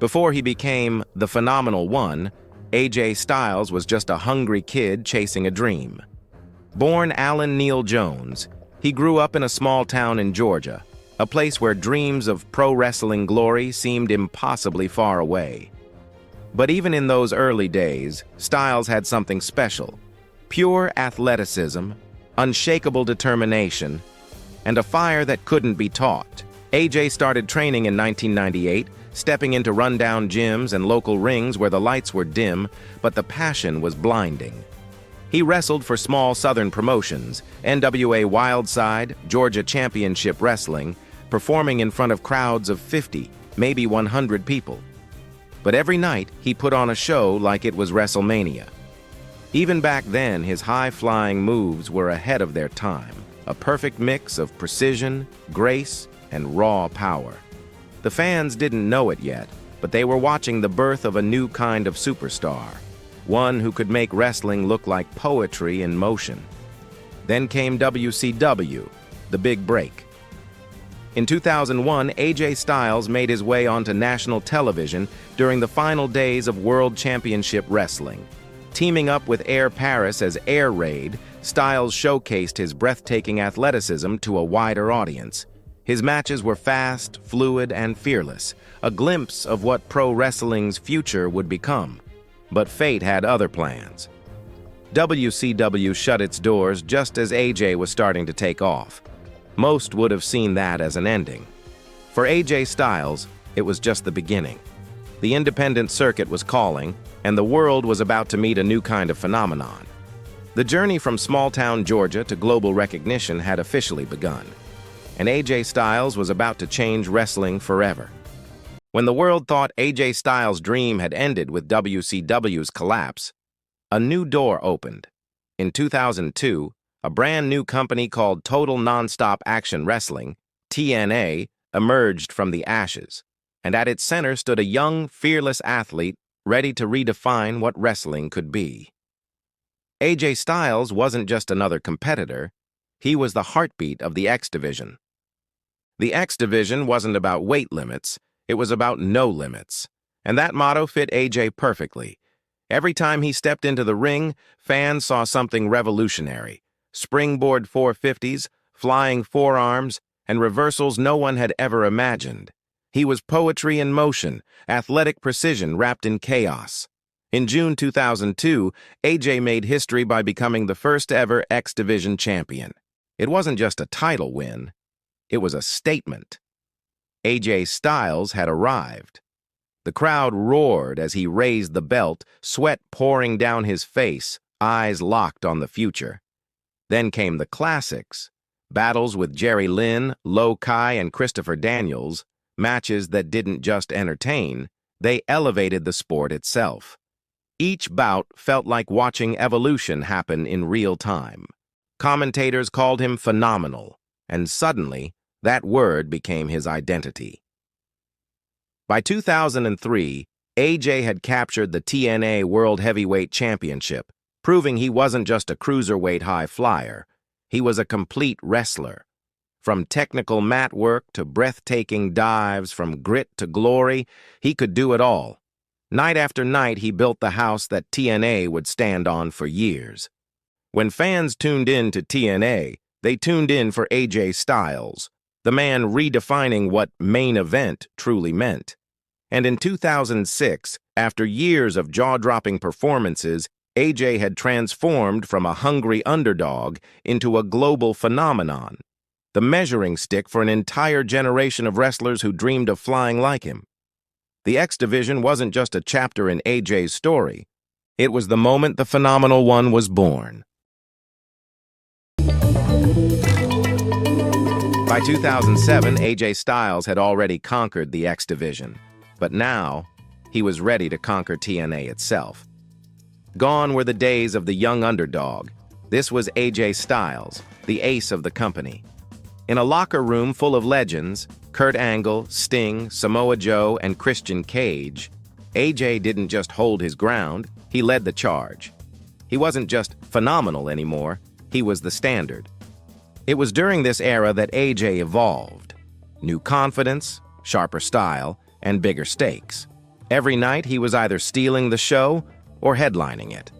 Before he became the Phenomenal One, AJ Styles was just a hungry kid chasing a dream. Born Alan Neil Jones, he grew up in a small town in Georgia, a place where dreams of pro wrestling glory seemed impossibly far away. But even in those early days, Styles had something special: pure athleticism, unshakable determination, and a fire that couldn't be taught. AJ started training in 1998, stepping into rundown gyms and local rings where the lights were dim, but the passion was blinding. He wrestled for small Southern promotions, NWA Wildside, Georgia Championship Wrestling, performing in front of crowds of 50, maybe 100 people. But every night, he put on a show like it was WrestleMania. Even back then, his high-flying moves were ahead of their time, a perfect mix of precision, grace, and raw power. The fans didn't know it yet, but they were watching the birth of a new kind of superstar, one who could make wrestling look like poetry in motion. Then came WCW, the big break. In 2001, AJ Styles made his way onto national television during the final days of World Championship Wrestling. Teaming up with Air Paris as Air Raid, Styles showcased his breathtaking athleticism to a wider audience. His matches were fast, fluid, and fearless, a glimpse of what pro wrestling's future would become. But fate had other plans. WCW shut its doors just as AJ was starting to take off. Most would have seen that as an ending. For AJ Styles, it was just the beginning. The independent circuit was calling, and the world was about to meet a new kind of phenomenon. The journey from small-town Georgia to global recognition had officially begun, and AJ Styles was about to change wrestling forever. When the world thought AJ Styles' dream had ended with WCW's collapse, a new door opened. In 2002, a brand new company called Total Nonstop Action Wrestling, TNA, emerged from the ashes, and at its center stood a young, fearless athlete ready to redefine what wrestling could be. AJ Styles wasn't just another competitor, he was the heartbeat of the X-Division. The X-Division wasn't about weight limits, it was about no limits, and that motto fit AJ perfectly. Every time he stepped into the ring, fans saw something revolutionary: springboard 450s, flying forearms, and reversals no one had ever imagined. He was poetry in motion, athletic precision wrapped in chaos. In June 2002, AJ made history by becoming the first-ever X-Division champion. It wasn't just a title win, it was a statement. AJ Styles had arrived. The crowd roared as he raised the belt, sweat pouring down his face, eyes locked on the future. Then came the classics, battles with Jerry Lynn, Lo Kai, and Christopher Daniels, matches that didn't just entertain, they elevated the sport itself. Each bout felt like watching evolution happen in real time. Commentators called him phenomenal, and suddenly, that word became his identity. By 2003, AJ had captured the TNA World Heavyweight Championship, proving he wasn't just a cruiserweight high flyer. He was a complete wrestler. From technical mat work to breathtaking dives, from grit to glory, he could do it all. Night after night, he built the house that TNA would stand on for years. When fans tuned in to TNA, they tuned in for AJ Styles, the man redefining what main event truly meant. And in 2006, after years of jaw-dropping performances, AJ had transformed from a hungry underdog into a global phenomenon, the measuring stick for an entire generation of wrestlers who dreamed of flying like him. The X-Division wasn't just a chapter in AJ's story. It was the moment the Phenomenal One was born. By 2007, AJ Styles had already conquered the X-Division, but now he was ready to conquer TNA itself. Gone were the days of the young underdog. This was AJ Styles, the ace of the company. In a locker room full of legends, Kurt Angle, Sting, Samoa Joe, and Christian Cage, AJ didn't just hold his ground, he led the charge. He wasn't just phenomenal anymore, he was the standard. It was during this era that AJ evolved. New confidence, sharper style, and bigger stakes. Every night, he was either stealing the show or headlining it.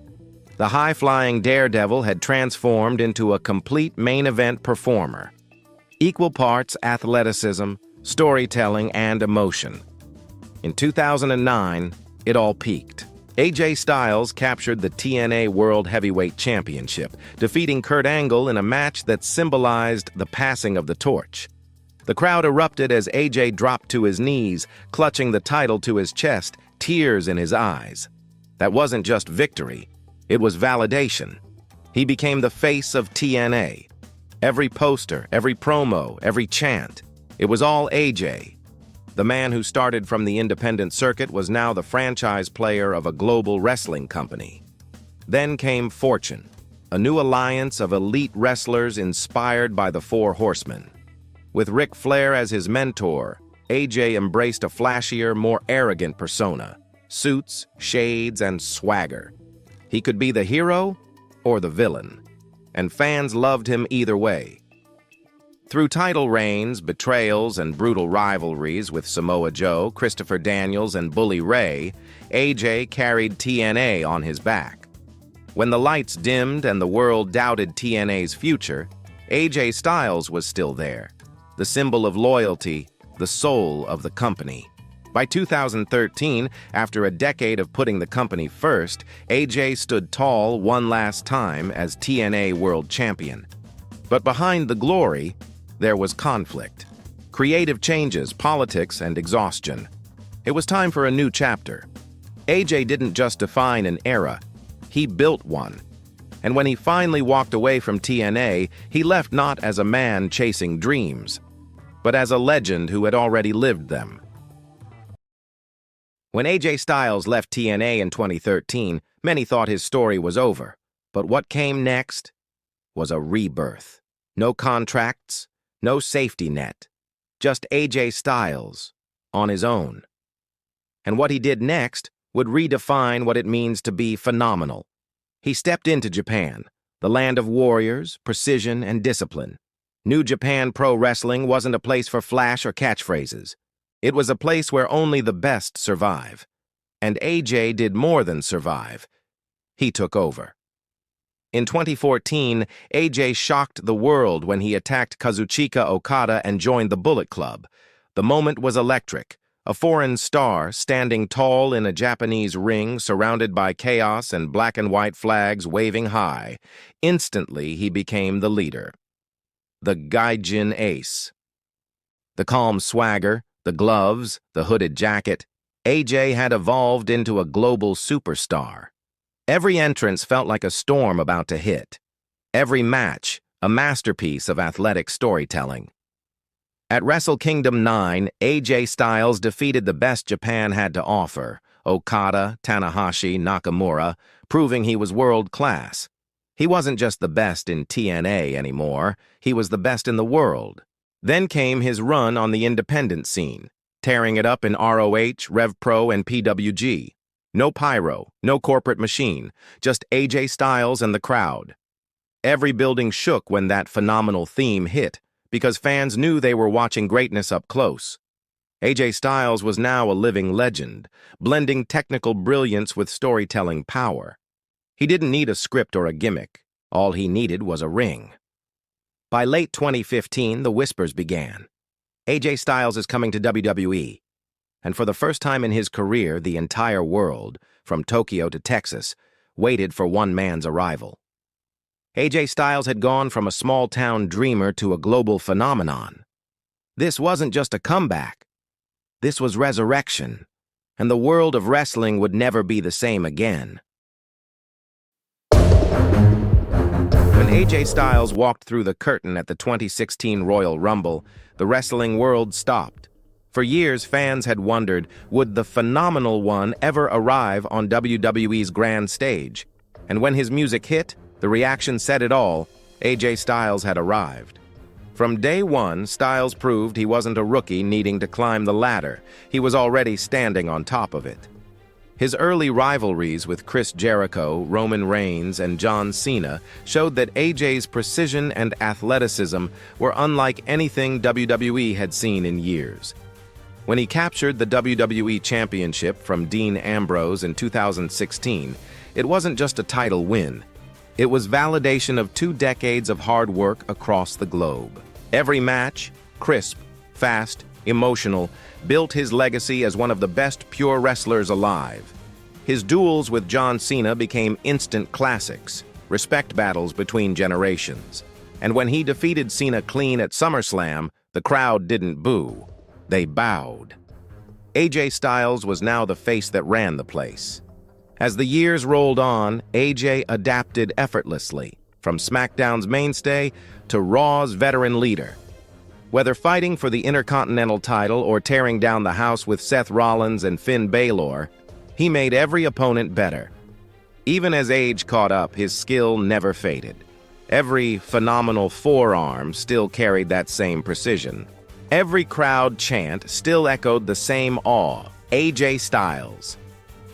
The high-flying daredevil had transformed into a complete main event performer. Equal parts athleticism, storytelling, and emotion. In 2009, it all peaked. AJ Styles captured the TNA World Heavyweight Championship, defeating Kurt Angle in a match that symbolized the passing of the torch. The crowd erupted as AJ dropped to his knees, clutching the title to his chest, tears in his eyes. That wasn't just victory, it was validation. He became the face of TNA. Every poster, every promo, every chant, it was all AJ. The man who started from the independent circuit was now the franchise player of a global wrestling company. Then came Fortune, a new alliance of elite wrestlers inspired by the Four Horsemen. With Ric Flair as his mentor, AJ embraced a flashier, more arrogant persona. Suits, shades, and swagger. He could be the hero or the villain, and fans loved him either way. Through title reigns, betrayals, and brutal rivalries with Samoa Joe, Christopher Daniels, and Bully Ray, AJ carried TNA on his back. When the lights dimmed and the world doubted TNA's future, AJ Styles was still there, the symbol of loyalty, the soul of the company. By 2013, after a decade of putting the company first, AJ stood tall one last time as TNA World Champion. But behind the glory, there was conflict. Creative changes, politics, and exhaustion. It was time for a new chapter. AJ didn't just define an era, he built one. And when he finally walked away from TNA, he left not as a man chasing dreams, but as a legend who had already lived them. When AJ Styles left TNA in 2013, many thought his story was over. But what came next was a rebirth. No contracts, no safety net, just AJ Styles on his own. And what he did next would redefine what it means to be phenomenal. He stepped into Japan, the land of warriors, precision, and discipline. New Japan Pro Wrestling wasn't a place for flash or catchphrases. It was a place where only the best survive. And AJ did more than survive. He took over. In 2014, AJ shocked the world when he attacked Kazuchika Okada and joined the Bullet Club. The moment was electric. A foreign star standing tall in a Japanese ring surrounded by chaos and black and white flags waving high. Instantly, he became the leader. The Gaijin Ace. The calm swagger, the gloves, the hooded jacket, AJ had evolved into a global superstar. Every entrance felt like a storm about to hit. Every match, a masterpiece of athletic storytelling. At Wrestle Kingdom 9, AJ Styles defeated the best Japan had to offer, Okada, Tanahashi, Nakamura, proving he was world-class. He wasn't just the best in TNA anymore, he was the best in the world. Then came his run on the independent scene, tearing it up in ROH, Rev Pro, and PWG. No pyro, no corporate machine, just AJ Styles and the crowd. Every building shook when that phenomenal theme hit, because fans knew they were watching greatness up close. AJ Styles was now a living legend, blending technical brilliance with storytelling power. He didn't need a script or a gimmick. All he needed was a ring. By late 2015, the whispers began. AJ Styles is coming to WWE. And for the first time in his career, the entire world, from Tokyo to Texas, waited for one man's arrival. AJ Styles had gone from a small-town dreamer to a global phenomenon. This wasn't just a comeback. This was resurrection, and the world of wrestling would never be the same again. When AJ Styles walked through the curtain at the 2016 Royal Rumble, the wrestling world stopped. For years, fans had wondered, would the Phenomenal One ever arrive on WWE's grand stage? And when his music hit, the reaction said it all. AJ Styles had arrived. From day one, Styles proved he wasn't a rookie needing to climb the ladder. He was already standing on top of it. His early rivalries with Chris Jericho, Roman Reigns, and John Cena showed that AJ's precision and athleticism were unlike anything WWE had seen in years. When he captured the WWE Championship from Dean Ambrose in 2016, it wasn't just a title win. It was validation of 2 decades of hard work across the globe. Every match, crisp, fast, emotional, built his legacy as one of the best pure wrestlers alive. His duels with John Cena became instant classics, respect battles between generations. And when he defeated Cena clean at SummerSlam, the crowd didn't boo. They bowed. AJ Styles was now the face that ran the place. As the years rolled on, AJ adapted effortlessly, from SmackDown's mainstay to Raw's veteran leader. Whether fighting for the Intercontinental title or tearing down the house with Seth Rollins and Finn Balor, he made every opponent better. Even as age caught up, his skill never faded. Every phenomenal forearm still carried that same precision. Every crowd chant still echoed the same awe, AJ Styles.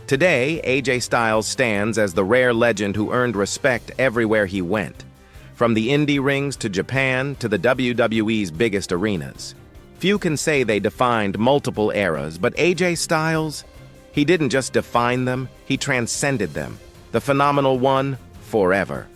Today, AJ Styles stands as the rare legend who earned respect everywhere he went, from the indie rings to Japan to the WWE's biggest arenas. Few can say they defined multiple eras, but AJ Styles, he didn't just define them, he transcended them. The Phenomenal One, forever.